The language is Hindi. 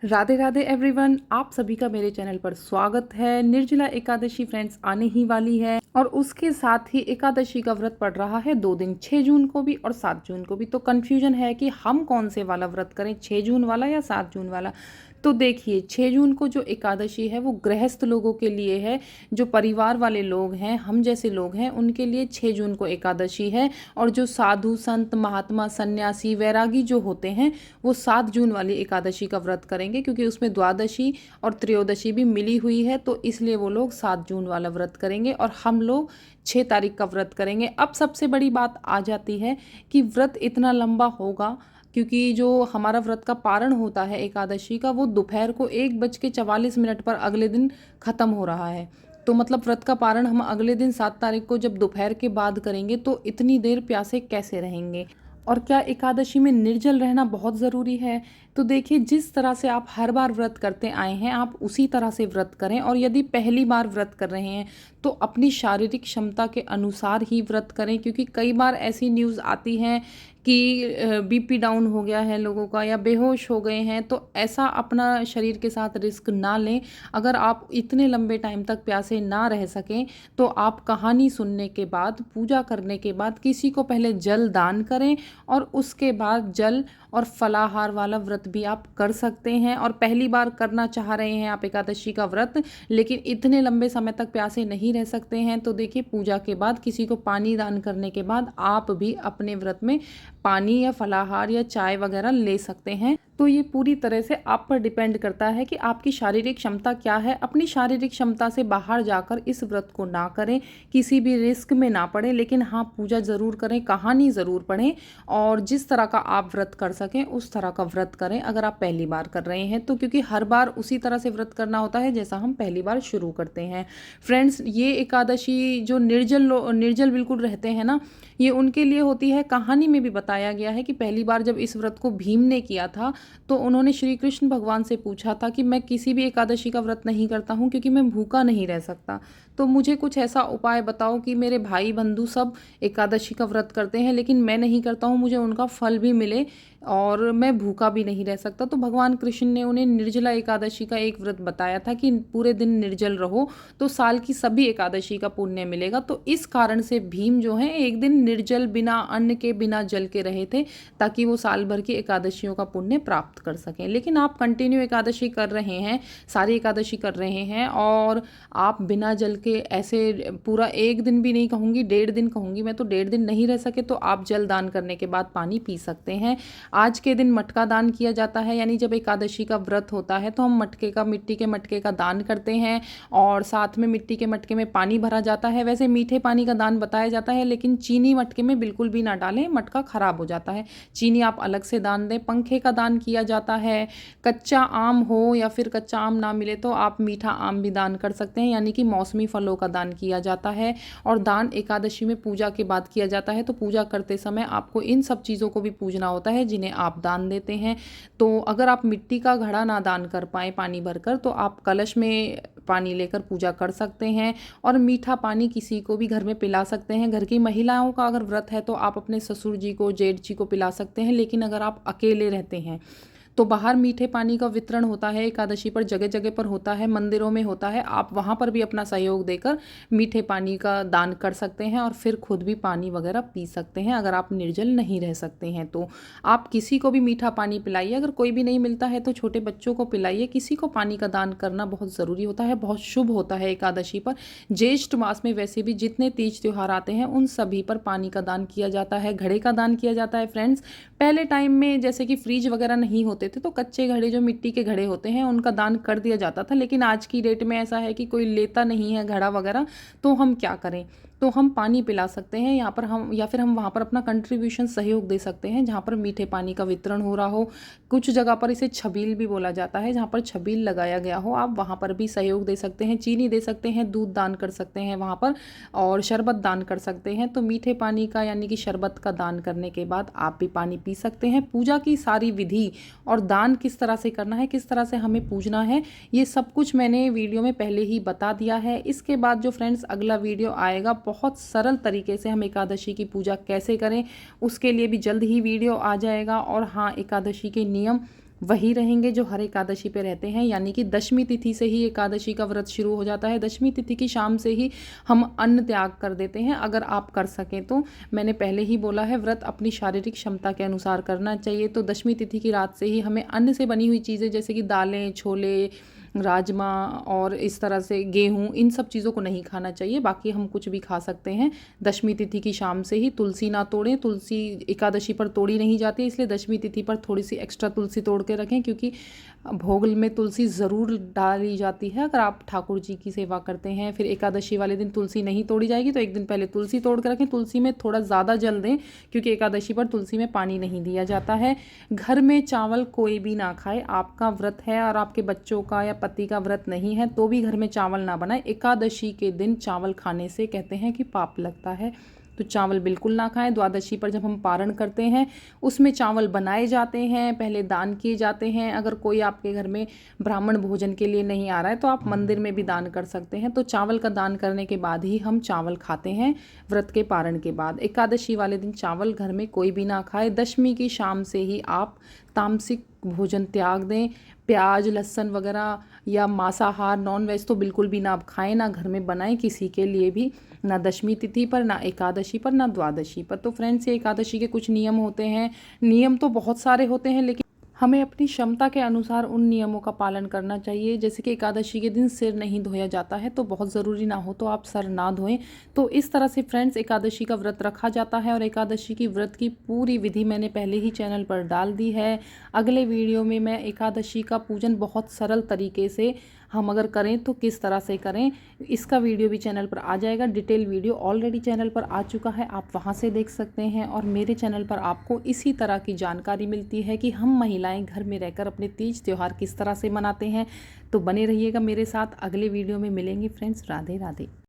राधे राधे एवरीवन, आप सभी का मेरे चैनल पर स्वागत है। निर्जला एकादशी फ्रेंड्स आने ही वाली है और उसके साथ ही एकादशी का व्रत पड़ रहा है 2 दिन, 6 जून को भी और 7 जून को भी। तो कन्फ्यूजन है कि हम कौन से वाला व्रत करें, 6 जून वाला या 7 जून वाला। तो देखिए, 6 जून को जो एकादशी है वो गृहस्थ लोगों के लिए है, जो परिवार वाले लोग हैं, हम जैसे लोग हैं, उनके लिए 6 जून को एकादशी है। और जो साधु संत महात्मा सन्यासी वैरागी जो होते हैं वो 7 जून वाली एकादशी का व्रत करेंगे, क्योंकि उसमें द्वादशी और त्रयोदशी भी मिली हुई है, तो इसलिए वो लोग 7 जून वाला व्रत करेंगे और हम लोग 6 तारीख का व्रत करेंगे। अब सबसे बड़ी बात आ जाती है कि व्रत इतना लंबा होगा क्योंकि जो हमारा व्रत का पारण होता है एकादशी का, वो दोपहर को 1:44 पर अगले दिन ख़त्म हो रहा है। तो मतलब व्रत का पारण हम अगले दिन 7 तारीख को जब दोपहर के बाद करेंगे तो इतनी देर प्यासे कैसे रहेंगे। और क्या एकादशी में निर्जल रहना बहुत ज़रूरी है? तो देखिए, जिस तरह से आप हर बार व्रत करते आए हैं आप उसी तरह से व्रत करें। और यदि पहली बार व्रत कर रहे हैं तो अपनी शारीरिक क्षमता के अनुसार ही व्रत करें, क्योंकि कई बार ऐसी न्यूज़ आती हैं कि बीपी डाउन हो गया है लोगों का या बेहोश हो गए हैं। तो ऐसा अपना शरीर के साथ रिस्क ना लें। अगर आप इतने लंबे टाइम तक प्यासे ना रह सकें तो आप कहानी सुनने के बाद, पूजा करने के बाद किसी को पहले जल दान करें और उसके बाद जल और फलाहार वाला व्रत भी आप कर सकते हैं। और पहली बार करना चाह रहे हैं आप एकादशी का व्रत, लेकिन इतने लंबे समय तक प्यासे नहीं रह सकते हैं, तो देखिए, पूजा के बाद किसी को पानी दान करने के बाद आप भी अपने व्रत में पानी या फलाहार या चाय वगैरह ले सकते हैं। तो ये पूरी तरह से आप पर डिपेंड करता है कि आपकी शारीरिक क्षमता क्या है। अपनी शारीरिक क्षमता से बाहर जाकर इस व्रत को ना करें, किसी भी रिस्क में ना पड़ें, लेकिन हाँ, पूजा ज़रूर करें, कहानी ज़रूर पढ़ें और जिस तरह का आप व्रत कर सकें उस तरह का व्रत करें अगर आप पहली बार कर रहे हैं तो, क्योंकि हर बार उसी तरह से व्रत करना होता है जैसा हम पहली बार शुरू करते हैं। फ्रेंड्स, ये एकादशी जो निर्जल बिल्कुल रहते हैं ना, ये उनके लिए होती है। कहानी में भी बताया गया है कि पहली बार जब इस व्रत को भीम ने किया था तो उन्होंने श्री कृष्ण भगवान से पूछा था कि मैं किसी भी एकादशी का व्रत नहीं करता हूँ क्योंकि मैं भूखा नहीं रह सकता, तो मुझे कुछ ऐसा उपाय बताओ कि मेरे भाई बंधु सब एकादशी का व्रत करते हैं लेकिन मैं नहीं करता हूँ, मुझे उनका फल भी मिले और मैं भूखा भी नहीं रह सकता। तो भगवान कृष्ण ने उन्हें निर्जला एकादशी का एक व्रत बताया था कि पूरे दिन निर्जल रहो तो साल की सभी एकादशी का पुण्य मिलेगा। तो इस कारण से भीम जो है एक दिन निर्जल, बिना अन्न के, बिना जल के रहे थे ताकि वो साल भर की एकादशियों का पुण्य प्राप्त कर सकें। लेकिन आप कंटिन्यू एकादशी कर रहे हैं, सारी एकादशी कर रहे हैं और आप बिना जल के ऐसे पूरा एक दिन भी नहीं कहूँगी, 1.5 दिन कहूँगी मैं, तो 1.5 दिन नहीं रह सके तो आप जल दान करने के बाद पानी पी सकते हैं। आज के दिन मटका दान किया जाता है, यानी जब एकादशी का व्रत होता है तो हम मिट्टी के मटके का दान करते हैं और साथ में मिट्टी के मटके में पानी भरा जाता है। वैसे मीठे पानी का दान बताया जाता है, लेकिन चीनी मटके में बिल्कुल भी ना डालें, मटका खराब हो जाता है। चीनी आप अलग से दान दें। पंखे का दान किया जाता है। कच्चा आम हो या फिर कच्चा आम ना मिले तो आप मीठा आम भी दान कर सकते हैं, यानी कि मौसमी फलों का दान किया जाता है। और दान एकादशी में पूजा के बाद किया जाता है, तो पूजा करते समय आपको इन सब चीज़ों को भी पूजना होता है जिन्हें आप दान देते हैं। तो अगर आप मिट्टी का घड़ा ना दान कर पाए पानी भरकर, तो आप कलश में पानी लेकर पूजा कर सकते हैं और मीठा पानी किसी को भी घर में पिला सकते हैं। घर की महिलाओं का अगर व्रत है तो आप अपने ससुर जी को, जेठ जी को पिला सकते हैं। लेकिन अगर आप अकेले रहते हैं तो बाहर मीठे पानी का वितरण होता है एकादशी पर, जगह जगह पर होता है, मंदिरों में होता है, आप वहाँ पर भी अपना सहयोग देकर मीठे पानी का दान कर सकते हैं और फिर खुद भी पानी वगैरह पी सकते हैं। अगर आप निर्जल नहीं रह सकते हैं तो आप किसी को भी मीठा पानी पिलाइए। अगर कोई भी नहीं मिलता है तो छोटे बच्चों को पिलाइए। किसी को पानी का दान करना बहुत ज़रूरी होता है, बहुत शुभ होता है एकादशी पर। ज्येष्ठ मास में वैसे भी जितने तीज त्यौहार आते हैं उन सभी पर पानी का दान किया जाता है, घड़े का दान किया जाता है। फ्रेंड्स, पहले टाइम में जैसे कि फ्रिज वगैरह नहीं होते थे तो कच्चे घड़े, जो मिट्टी के घड़े होते हैं, उनका दान कर दिया जाता था। लेकिन आज की डेट में ऐसा है कि कोई लेता नहीं है घड़ा वगैरह, तो हम क्या करें? तो हम पानी पिला सकते हैं यहाँ पर हम, या फिर हम वहाँ पर अपना कंट्रीब्यूशन, सहयोग दे सकते हैं जहाँ पर मीठे पानी का वितरण हो रहा हो। कुछ जगह पर इसे छबील भी बोला जाता है, जहाँ पर छबील लगाया गया हो, आप वहाँ पर भी सहयोग दे सकते हैं। चीनी दे सकते हैं, दूध दान कर सकते हैं वहाँ पर, और शरबत दान कर सकते हैं। तो मीठे पानी का यानी कि शरबत का दान करने के बाद आप भी पानी पी सकते हैं। पूजा की सारी विधि और दान किस तरह से करना है, किस तरह से हमें पूजना है, ये सब कुछ मैंने वीडियो में पहले ही बता दिया है। इसके बाद जो फ्रेंड्स अगला वीडियो आएगा, बहुत सरल तरीके से हम एकादशी की पूजा कैसे करें, उसके लिए भी जल्द ही वीडियो आ जाएगा। और हाँ, एकादशी के नियम वही रहेंगे जो हर एकादशी पे रहते हैं, यानी कि दशमी तिथि से ही एकादशी का व्रत शुरू हो जाता है। दशमी तिथि की शाम से ही हम अन्न त्याग कर देते हैं, अगर आप कर सकें तो। मैंने पहले ही बोला है, व्रत अपनी शारीरिक क्षमता के अनुसार करना चाहिए। तो दशमी तिथि की रात से ही हमें अन्न से बनी हुई चीज़ें जैसे कि दालें, छोले, राजमा और इस तरह से गेहूँ, इन सब चीज़ों को नहीं खाना चाहिए। बाकी हम कुछ भी खा सकते हैं। दशमी तिथि की शाम से ही तुलसी ना तोड़ें, तुलसी एकादशी पर तोड़ी नहीं जाती, इसलिए दशमी तिथि पर थोड़ी सी एक्स्ट्रा तुलसी तोड़ के रखें, क्योंकि भोग में तुलसी ज़रूर डाली जाती है अगर आप ठाकुर जी की सेवा करते हैं। फिर एकादशी वाले दिन तुलसी नहीं तोड़ी जाएगी, तो एक दिन पहले तुलसी तोड़ के रखें। तुलसी में थोड़ा ज़्यादा जल दें, क्योंकि एकादशी पर तुलसी में पानी नहीं दिया जाता है। घर में चावल कोई भी ना खाए। आपका व्रत है और आपके बच्चों का या पति का व्रत नहीं है तो भी घर में चावल ना बनाए। एकादशी के दिन चावल खाने से कहते हैं कि पाप लगता है, तो चावल बिल्कुल ना खाएं। द्वादशी पर जब हम पारण करते हैं उसमें चावल बनाए जाते हैं, पहले दान किए जाते हैं। अगर कोई आपके घर में ब्राह्मण भोजन के लिए नहीं आ रहा है तो आप मंदिर में भी दान कर सकते हैं। तो चावल का दान करने के बाद ही हम चावल खाते हैं व्रत के पारण के बाद। एकादशी वाले दिन चावल घर में कोई भी ना खाए। दशमी की शाम से ही आप तामसिक भोजन त्याग दें। प्याज, लहसुन वगैरह या मांसाहार, नॉन वेज तो बिल्कुल भी ना आप खाएं, ना घर में बनाएं किसी के लिए भी, ना दशमी तिथि पर, ना एकादशी पर, ना द्वादशी पर। तो फ्रेंड्स, ये एकादशी के कुछ नियम होते हैं। नियम तो बहुत सारे होते हैं, लेकिन हमें अपनी क्षमता के अनुसार उन नियमों का पालन करना चाहिए। जैसे कि एकादशी के दिन सिर नहीं धोया जाता है, तो बहुत ज़रूरी ना हो तो आप सर ना धोएं। तो इस तरह से फ्रेंड्स एकादशी का व्रत रखा जाता है, और एकादशी की व्रत की पूरी विधि मैंने पहले ही चैनल पर डाल दी है। अगले वीडियो में मैं एकादशी का पूजन बहुत सरल तरीके से हम अगर करें तो किस तरह से करें, इसका वीडियो भी चैनल पर आ जाएगा। डिटेल वीडियो ऑलरेडी चैनल पर आ चुका है, आप वहां से देख सकते हैं। और मेरे चैनल पर आपको इसी तरह की जानकारी मिलती है कि हम महिलाएं घर में रहकर अपने तीज त्यौहार किस तरह से मनाते हैं। तो बने रहिएगा मेरे साथ, अगले वीडियो में मिलेंगे फ्रेंड्स। राधे राधे।